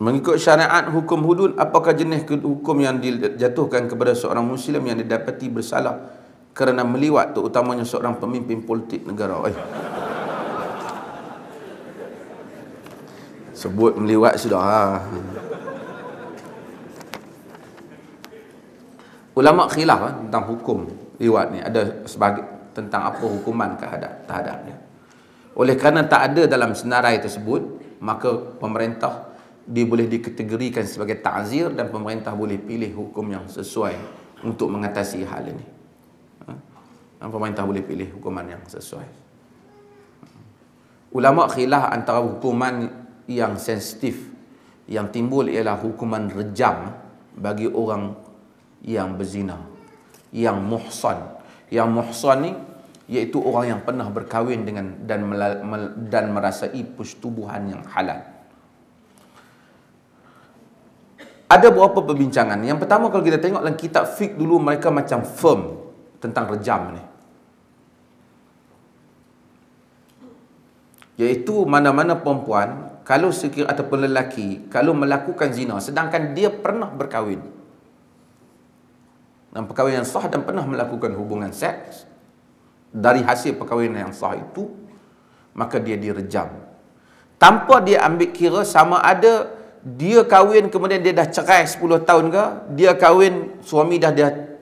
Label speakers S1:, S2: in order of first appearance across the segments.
S1: Mengikut syariat hukum hudud, apakah jenis hukum yang dijatuhkan kepada seorang Muslim yang didapati bersalah kerana meliwat, terutamanya seorang pemimpin politik negara? Sebut meliwat sudah. Ulama khilaf tentang hukum liwat ni. Ada sebagai tentang apa hukuman terhadapnya. Oleh kerana tak ada dalam senarai tersebut, maka pemerintah dia boleh dikategorikan sebagai ta'zir dan pemerintah boleh pilih hukum yang sesuai untuk mengatasi hal ini. Dan pemerintah boleh pilih hukuman yang sesuai. Ulama khilaf antara hukuman yang sensitif yang timbul ialah hukuman rejam bagi orang yang berzina, yang muhsan. Yang muhsan ni iaitu orang yang pernah berkahwin dengan dan merasai persetubuhan yang halal. Ada beberapa perbincangan. Yang pertama, kalau kita tengok dalam kitab fiqh dulu, mereka macam firm tentang rejam ni, iaitu mana-mana perempuan kalau sekiranya ataupun lelaki kalau melakukan zina sedangkan dia pernah berkahwin dan perkahwinan yang sah dan pernah melakukan hubungan seks, dari hasil perkahwinan yang sah itu, maka dia direjam tanpa dia ambil kira sama ada dia kahwin kemudian dia dah cerai 10 tahun ke, dia kahwin suami dah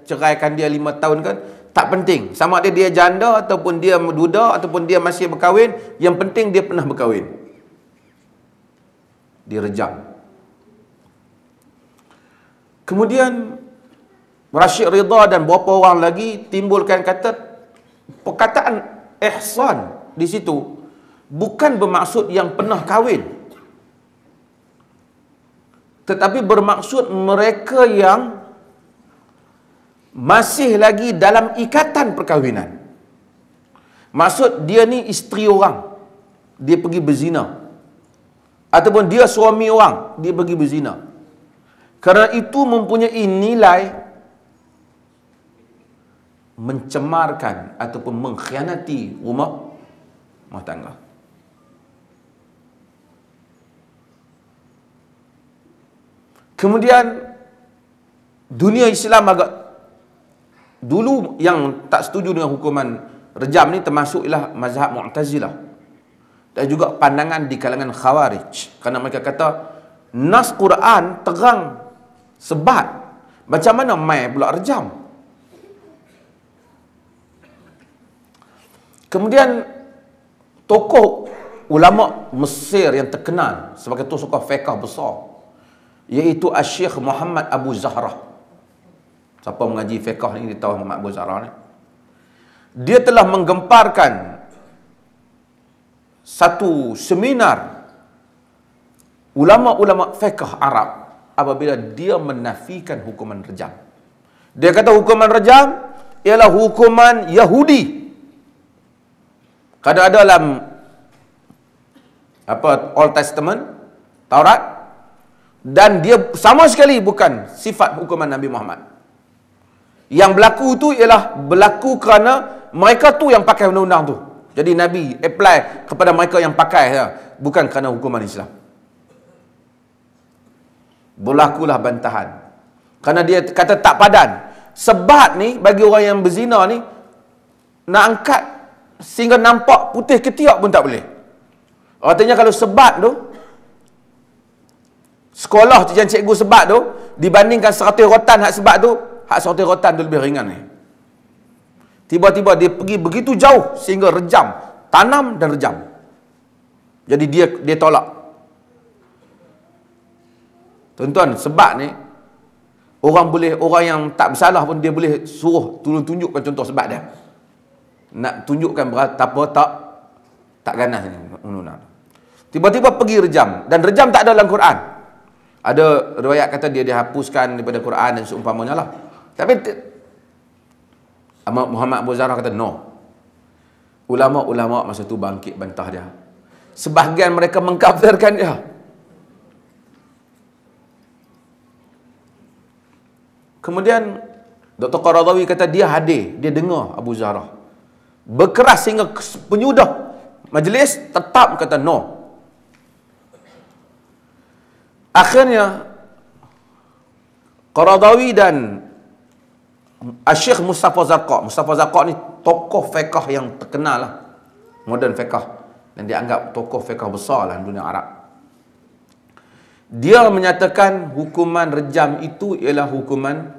S1: ceraikan dia 5 tahun ke, tak penting. Sama ada dia janda ataupun dia duda ataupun dia masih berkahwin, yang penting dia pernah berkahwin, direjam. Kemudian Rashid Ridha dan beberapa orang lagi timbulkan kata perkataan ihsan di situ bukan bermaksud yang pernah kahwin, tetapi bermaksud mereka yang masih lagi dalam ikatan perkahwinan. Maksud dia ni isteri orang, dia pergi berzina, ataupun dia suami orang, dia pergi berzina. Kerana itu mempunyai nilai mencemarkan ataupun mengkhianati rumah tangga. Kemudian dunia Islam agak dulu yang tak setuju dengan hukuman rejam ni termasuk ialah mazhab Mu'tazilah dan juga pandangan di kalangan Khawarij, kerana mereka kata nas Quran terang sebat, macam mana mai pula rejam. Kemudian tokoh ulama Mesir yang terkenal sebagai tokoh fiqh besar, iaitu Syekh Muhammad Abu Zahrah. Siapa mengaji fiqh ni dia tahu Muhammad Abu Zahrah ni. Dia telah menggemparkan satu seminar ulama-ulama fiqh Arab apabila dia menafikan hukuman rejam. Dia kata hukuman rejam ialah hukuman Yahudi. Kada ada dalam Old Testament, Taurat, dan dia sama sekali bukan sifat hukuman Nabi Muhammad. Yang berlaku tu ialah berlaku kerana mereka tu yang pakai undang-undang tu. Jadi Nabi apply kepada mereka yang pakai, bukan kerana hukuman Islam. Berlakulah bantahan. Kerana dia kata tak padan. Sebat ni bagi orang yang berzina ni nak angkat sehingga nampak putih ketiak pun tak boleh. Artinya kalau sebat tu, sekolah tu yang cikgu sebat tu, dibandingkan 100 rotan hak sebat tu, hak 100 rotan tu lebih ringan ni. Tiba-tiba dia pergi begitu jauh sehingga rejam, tanam dan rejam. Jadi dia tolak. Tuan-tuan, sebat ni orang yang tak bersalah pun dia boleh suruh tunjukkan contoh sebat dia. Nak tunjukkan tak ganas ni undang-undang. Tiba-tiba pergi rejam, dan rejam tak ada dalam Quran. Ada riwayat kata dia dihapuskan daripada Quran dan seumpamanya lah. Tapi Muhammad Abu Zahrah kata no. Ulama-ulama masa tu bangkit bantah dia. Sebahagian mereka mengkafirkan dia. Kemudian Dr. Qaradawi kata dia hadir, dia dengar Abu Zahrah berkeras sehingga penyudah majlis tetap kata no. Akhirnya Qaradawi dan Syekh Mustafa Zarqa ni tokoh fiqh yang terkenal lah, moden fiqh, dan dianggap tokoh fiqh besar lah dunia Arab. Dia menyatakan hukuman rejam itu ialah hukuman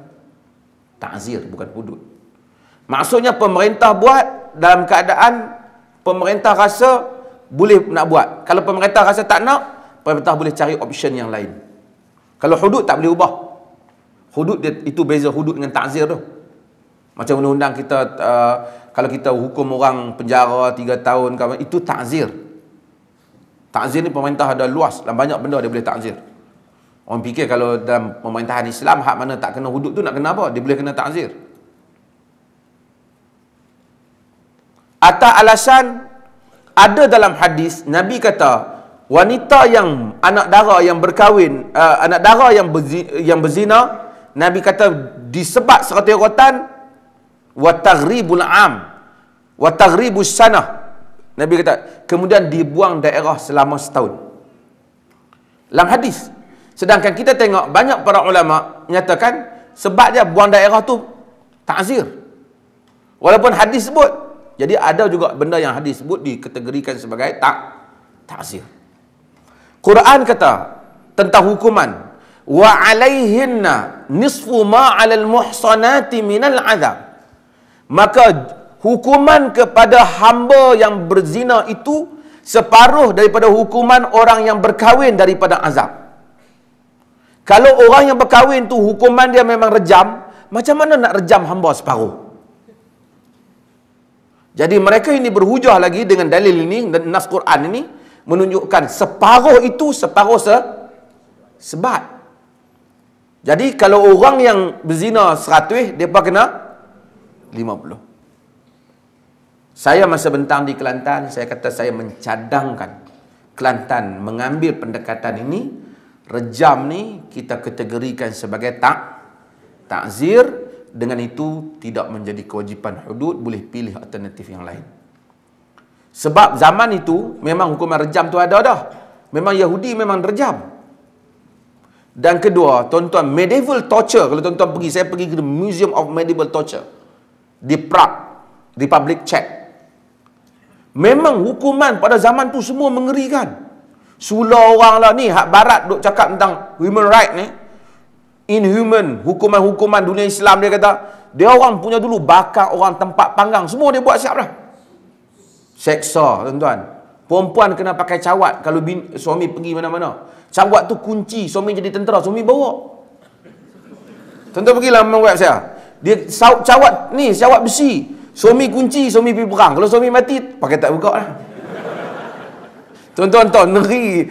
S1: ta'zir, bukan hudud. Maksudnya pemerintah buat dalam keadaan pemerintah rasa boleh nak buat. Kalau pemerintah rasa tak nak, pemerintah boleh cari option yang lain. Kalau hudud tak boleh ubah. Hudud dia, itu beza hudud dengan ta'zir tu. Macam undang-undang kita, kalau kita hukum orang penjara 3 tahun, itu ta'zir. Ta'zir ni pemerintah ada luas, dalam banyak benda dia boleh ta'zir. Orang fikir kalau dalam pemerintahan Islam, hak mana tak kena hudud tu nak kena apa? Dia boleh kena ta'zir. Atas alasan, ada dalam hadis, Nabi kata, wanita yang anak dara yang berkahwin, anak dara yang berzina, Nabi kata disebab serata rotan wa taghribul am wa taghribus sanah. Nabi kata kemudian dibuang daerah selama setahun. Dalam hadis. Sedangkan kita tengok banyak para ulama menyatakan sebab dia buang daerah tu ta'zir. Walaupun hadis sebut. Jadi ada juga benda yang hadis sebut dikategorikan sebagai ta'zir. Quran kata tentang hukuman wa alaihinna nisfu ma 'alal muhsanati minal 'adzab. Maka hukuman kepada hamba yang berzina itu separuh daripada hukuman orang yang berkahwin daripada azab. Kalau orang yang berkahwin tu hukuman dia memang rejam, macam mana nak rejam hamba separuh? Jadi mereka ini berhujah lagi dengan dalil ini dan nas Quran ini menunjukkan separuh itu separuh sebat. Jadi kalau orang yang berzina 100, depa kena 50. Saya masa bentang di Kelantan, saya kata saya mencadangkan Kelantan mengambil pendekatan ini. Rejam ni kita kategorikan sebagai ta'zir. Dengan itu tidak menjadi kewajipan hudud, boleh pilih alternatif yang lain. Sebab zaman itu memang hukuman rejam tu ada dah. Memang Yahudi memang rejam. Dan kedua, tuan-tuan, medieval torture, kalau tuan-tuan pergi, saya pergi ke Museum of Medieval Torture di Prague, Republic Czech. Memang hukuman pada zaman tu semua mengerikan. Sula orang lah ni, hak barat duk cakap tentang human right ni, inhuman, hukuman-hukuman dunia Islam, dia kata, dia orang punya dulu bakar orang tempat panggang, semua dia buat siap dah. Seksa, tuan-tuan. Perempuan kena pakai cawat kalau suami pergi mana-mana. Cawat tu kunci, suami jadi tentera, suami bawa. Tuan-tuan pergilah memang web saya. Dia cawat ni, cawat besi. Suami kunci, suami pergi perang. Kalau suami mati, pakai tak buka lah. Tuan-tuan tahu, negeri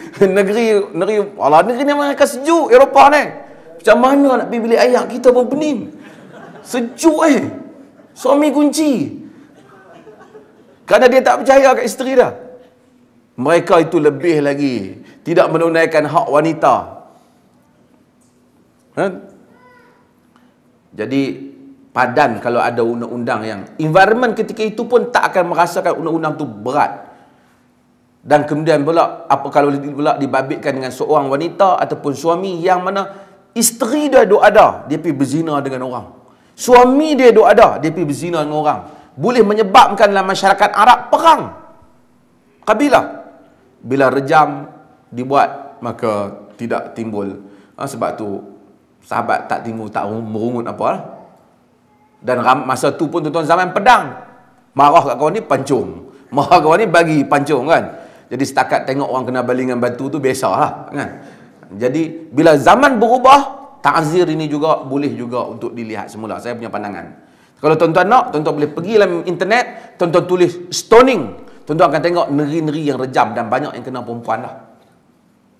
S1: ni mereka sejuk, Eropah ni. Macam mana nak pergi bilik ayak kita pun pening. Sejuk Suami kunci. Kerana dia tak percaya kat isteri dah. Mereka itu lebih lagi tidak menunaikan hak wanita. Jadi padan kalau ada undang-undang yang environment ketika itu pun tak akan merasakan undang-undang tu berat. Dan kemudian pula apa kalau pula dibabitkan dengan seorang wanita ataupun suami yang mana isteri dia duk ada, dia pergi berzina dengan orang. Suami dia duk ada, dia pergi berzina dengan orang. Boleh menyebabkan dalam masyarakat Arab perang. Kabilah. Bila rejam dibuat, maka tidak timbul. Sebab tu sahabat tak timbul, tak merungut apa lah. Dan masa tu pun tuan-tuan zaman pedang. Marah kat kawan ni pancung. Marah kawan ni bagi pancung kan. Jadi setakat tengok orang kena balingan batu tu biasalah kan. Jadi bila zaman berubah, ta'zir ini juga boleh juga untuk dilihat semula. Saya punya pandangan. Kalau tuan-tuan nak, tuan-tuan boleh pergi dalam internet, tuan-tuan tulis stoning. Tuan-tuan akan tengok negeri-negeri yang rejam dan banyak yang kena perempuan dah.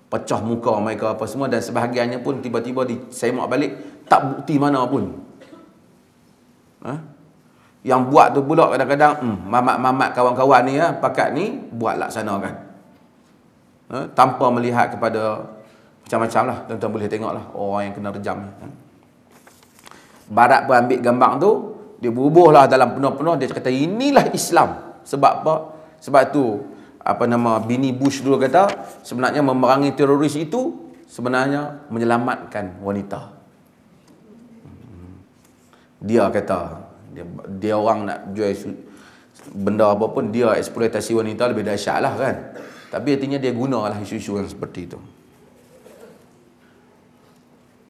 S1: Pecah muka mereka apa semua dan sebahagiannya pun tiba-tiba disemak balik, tak bukti mana pun. Yang buat tu pula kadang-kadang mamat-mamat kawan-kawan ni pakat ni buat laksanakan. Tanpa melihat kepada macam-macam lah. Tuan-tuan boleh tengok lah orang yang kena rejam. Barat pun ambil gambar tu, dia bubuh lah dalam penuh-penuh, dia kata inilah Islam. Sebab apa? Sebab tu bini Bush dulu kata sebenarnya memerangi teroris itu sebenarnya menyelamatkan wanita. Dia kata, dia orang nak jual benda apa pun, dia eksploitasi wanita lebih dahsyat lah kan. Tapi artinya dia gunalah isu-isu yang seperti itu.